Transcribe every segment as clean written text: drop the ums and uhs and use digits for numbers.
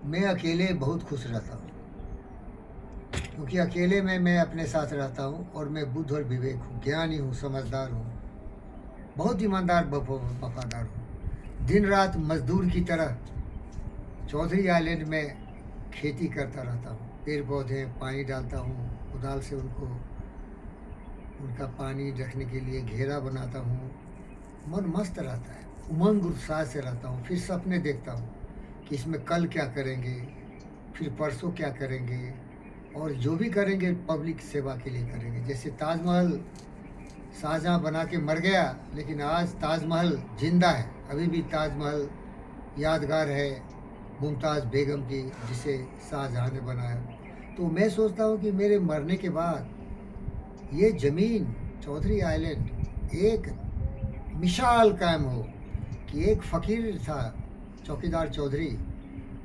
मैं अकेले बहुत खुश रहता हूँ, क्योंकि अकेले में मैं अपने साथ रहता हूँ और मैं बुद्ध और विवेक हूँ, ज्ञानी हूँ, समझदार हूँ, बहुत ईमानदार वफादार हूँ। दिन रात मजदूर की तरह चौधरी आइलैंड में खेती करता रहता हूँ, पेड़ पौधे पानी डालता हूँ, कुदाल से उनका पानी रखने के लिए घेरा बनाता हूँ। मन मस्त रहता है, उमंग उत्साह से रहता हूँ। फिर सपने देखता हूँ कि इसमें कल क्या करेंगे, फिर परसों क्या करेंगे, और जो भी करेंगे पब्लिक सेवा के लिए करेंगे। जैसे ताजमहल शाहजहाँ बना के मर गया, लेकिन आज ताजमहल जिंदा है, अभी भी ताजमहल यादगार है मुमताज़ बेगम की, जिसे शाहजहाँ ने बनाया। तो मैं सोचता हूँ कि मेरे मरने के बाद ये ज़मीन चौधरी आइलैंड एक मिसाल कायम हो कि एक फ़कीर था चौकीदार चौधरी,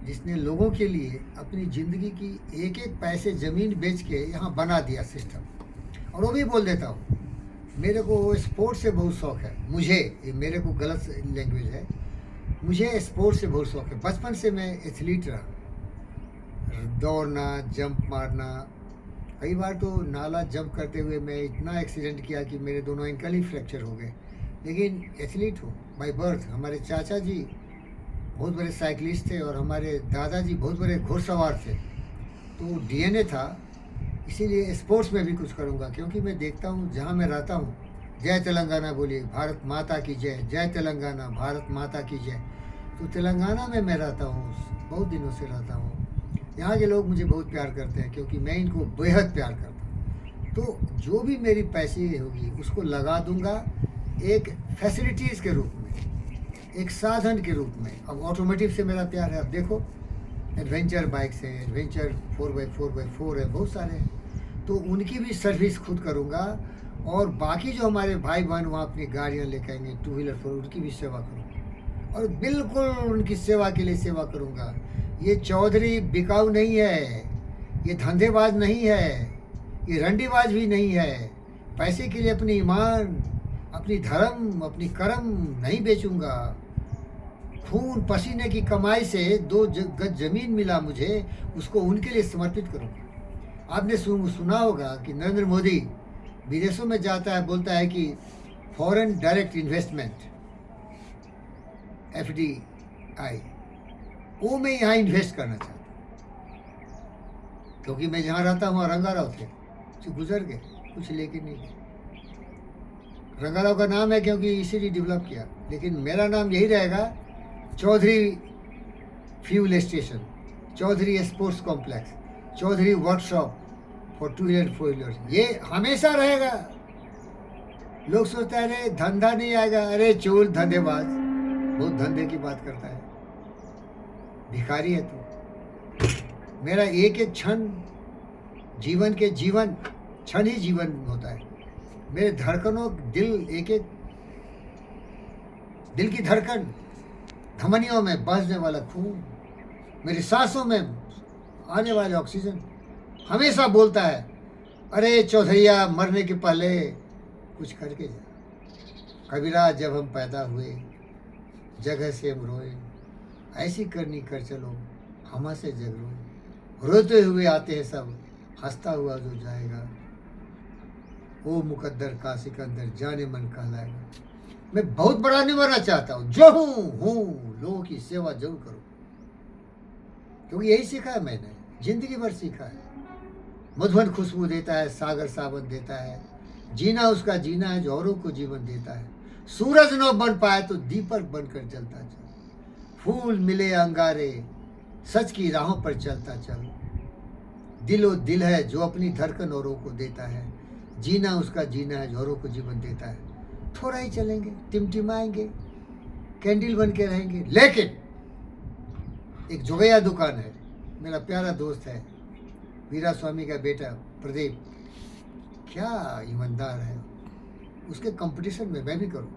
जिसने लोगों के लिए अपनी ज़िंदगी की एक एक पैसे ज़मीन बेच के यहाँ बना दिया सिस्टम। और वो भी बोल देता हूँ, मेरे को स्पोर्ट्स से बहुत शौक़ है। मुझे, ये मेरे को गलत लैंग्वेज है, मुझे स्पोर्ट्स से बहुत शौक़ है। बचपन से मैं एथलीट रहा, दौड़ना, जंप मारना। कई बार तो नाला जंप करते हुए मैं इतना एक्सीडेंट किया कि मेरे दोनों एंकल ही फ्रैक्चर हो गए, लेकिन एथलीट हूँ बाय बर्थ। हमारे चाचा जी बहुत बड़े साइकिलिस्ट थे और हमारे दादाजी बहुत बड़े घुड़सवार थे, तो डीएनए था। इसीलिए स्पोर्ट्स में भी कुछ करूँगा, क्योंकि मैं देखता हूँ जहाँ मैं रहता हूँ, जय तेलंगाना बोलिए, भारत माता की जय, जय तेलंगाना, भारत माता की जय। तो तेलंगाना में मैं रहता हूँ, बहुत दिनों से रहता हूँ। यहाँ के लोग मुझे बहुत प्यार करते हैं, क्योंकि मैं इनको बेहद प्यार करता हूँ। तो जो भी मेरी पैसे होगी उसको लगा दूंगा एक फैसिलिटीज़ के रूप में, एक साधन के रूप में। अब ऑटोमोटिव से मेरा प्यार है, अब देखो एडवेंचर बाइक्स हैं, एडवेंचर 4x4 है, बहुत सारे हैं, तो उनकी भी सर्विस खुद करूँगा। और बाकी जो हमारे भाई बहन वहाँ अपनी गाड़ियाँ लेकर आएंगे, 2 व्हीलर 4, उनकी भी सेवा करूँगा, और बिल्कुल उनकी सेवा के लिए सेवा करूँगा। ये चौधरी बिकाऊ नहीं है, ये धंधेबाज नहीं है, ये रंडीबाज भी नहीं है। पैसे के लिए अपनी ईमान, अपनी धर्म, अपनी कर्म नहीं बेचूंगा। खून पसीने की कमाई से 2 गज जमीन मिला मुझे, उसको उनके लिए समर्पित करूंगा। आपने सुना होगा कि नरेंद्र मोदी विदेशों में जाता है, बोलता है कि फॉरेन डायरेक्ट इन्वेस्टमेंट, FDI, वो मैं यहाँ इन्वेस्ट करना चाहता हूँ, क्योंकि मैं जहाँ रहता हूँ रंगाराव थे, जो गुजर गए, कुछ लेके नहीं गए। रंगाराव का नाम है क्योंकि इसीलिए डेवलप किया, लेकिन मेरा नाम यही रहेगा, Chaudhary fuel station, Chaudhary sports complex, Chaudhary workshop for 2 wheeler 4 wheeler, ये हमेशा रहेगा। लोग सोचते हैं अरे धंधा नहीं आएगा, अरे चोर धंधेबाज, बहुत धंधे की बात करता है, भिखारी है तू। मेरा एक एक क्षण जीवन के क्षण ही जीवन होता है। मेरे धड़कनों, दिल, एक एक दिल की धड़कन, धमनियों में बहने वाला खून, मेरी सांसों में आने वाले ऑक्सीजन हमेशा बोलता है, अरे चौधरिया मरने के पहले कुछ करके जा। कबीरा जब हम पैदा हुए जगह से हम रोए, ऐसी करनी कर चलो हम से जग रोए। रोते हुए आते हैं सब, हंसता हुआ जो जाएगा, ओ मुकद्दर का सिकंदर जाने मन कहलाएगा। मैं बहुत बड़ा नहीं बनना चाहता हूँ, जो हूँ लोगों की सेवा जरूर करूँ, क्योंकि यही सीखा है मैंने, जिंदगी भर सीखा है। मधुबन खुशबू देता है, सागर सावन देता है, जीना उसका जीना है जो औरों को जीवन देता है। सूरज न बन पाए तो दीपक बनकर जलता चल, फूल मिले अंगारे सच की राहों पर चलता चल। दिलो दिल है जो अपनी धड़कन औरों को देता है, जीना उसका जीना है जो औरों को जीवन देता है। थोड़ा ही चलेंगे, टिमटिमाएंगे, कैंडल बन के रहेंगे, लेकिन एक जोगैया दुकान है, मेरा प्यारा दोस्त है, वीरा स्वामी का बेटा प्रदीप, क्या ईमानदार है, उसके कंपटीशन में मैं भी करूँ।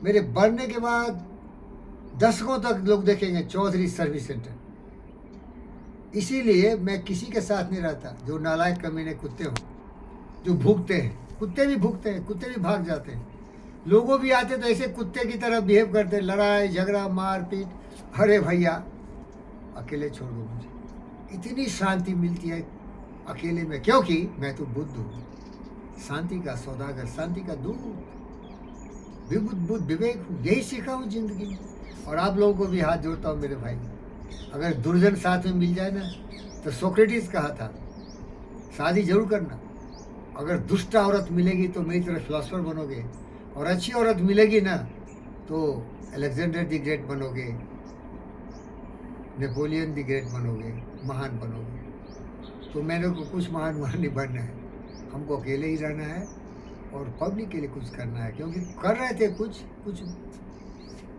मेरे बढ़ने के बाद दशकों तक लोग देखेंगे चौधरी सर्विस सेंटर। इसीलिए मैं किसी के साथ नहीं रहता जो नालायक कमीने कुत्ते हों, जो भूखते हैं। कुत्ते भी भूखते हैं, कुत्ते भी भाग जाते हैं। लोगों भी आते तो ऐसे कुत्ते की तरह बिहेव करते, लड़ाई झगड़ा मारपीट। अरे भैया, अकेले छोड़ दो मुझे। इतनी शांति मिलती है अकेले में, क्योंकि मैं तो बुद्ध हूँ, शांति का सौदागर, शांति का दूत, बुद्ध विवेक हूँ। यही सीखा हूँ जिंदगी में। और आप लोगों को भी हाथ जोड़ता हूँ मेरे भाई, अगर दुर्जन साथ में मिल जाए ना, तो सोक्रेटिस कहा था शादी जरूर करना। अगर दुष्ट औरत मिलेगी तो मेरी तरह फिलोसफर बनोगे, और अच्छी औरत मिलेगी ना तो अलेक्जेंडर द ग्रेट बनोगे, नेपोलियन द ग्रेट बनोगे, महान बनोगे। तो मैंने को कुछ महान नहीं बनना है, हमको अकेले ही रहना है और पब्लिक के लिए कुछ करना है। क्योंकि कर रहे थे कुछ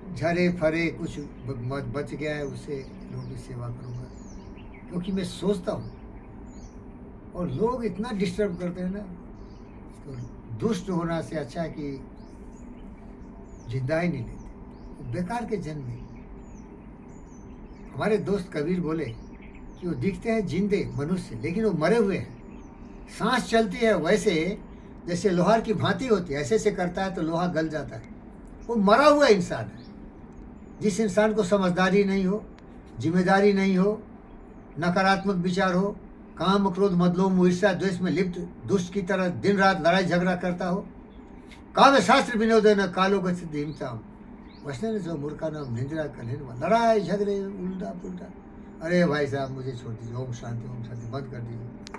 झरे फरे, कुछ बच गया है, उससे लोगों की सेवा करूँगा। क्योंकि मैं सोचता हूँ, और लोग इतना डिस्टर्ब करते हैं ना, तो दुष्ट होना से अच्छा है कि जिंदा ही नहीं लेते, वो बेकार के जन्म में। हमारे दोस्त कबीर बोले कि वो दिखते हैं जिंदे मनुष्य, लेकिन वो मरे हुए हैं। सांस चलती है वैसे जैसे लोहार की भांति होती है, ऐसे ऐसे करता है तो लोहा गल जाता है। वो मरा हुआ इंसान है। जिस इंसान को समझदारी नहीं हो, जिम्मेदारी नहीं हो, नकारात्मक विचार हो, काम क्रोध मदलोम ईर्ष्या द्वेष में लिप्त दुष्ट की तरह दिन रात लड़ाई झगड़ा करता हो, काव्य शास्त्र विनोद न कालो गति हिंसा वैष्णव जो मूर्खा नाम निंद्रा कलेन, लड़ाई झगड़े उल्टा पुल्टा। अरे भाई साहब मुझे छोड़ दीजिए। ओम शांति बंद कर दीजिए।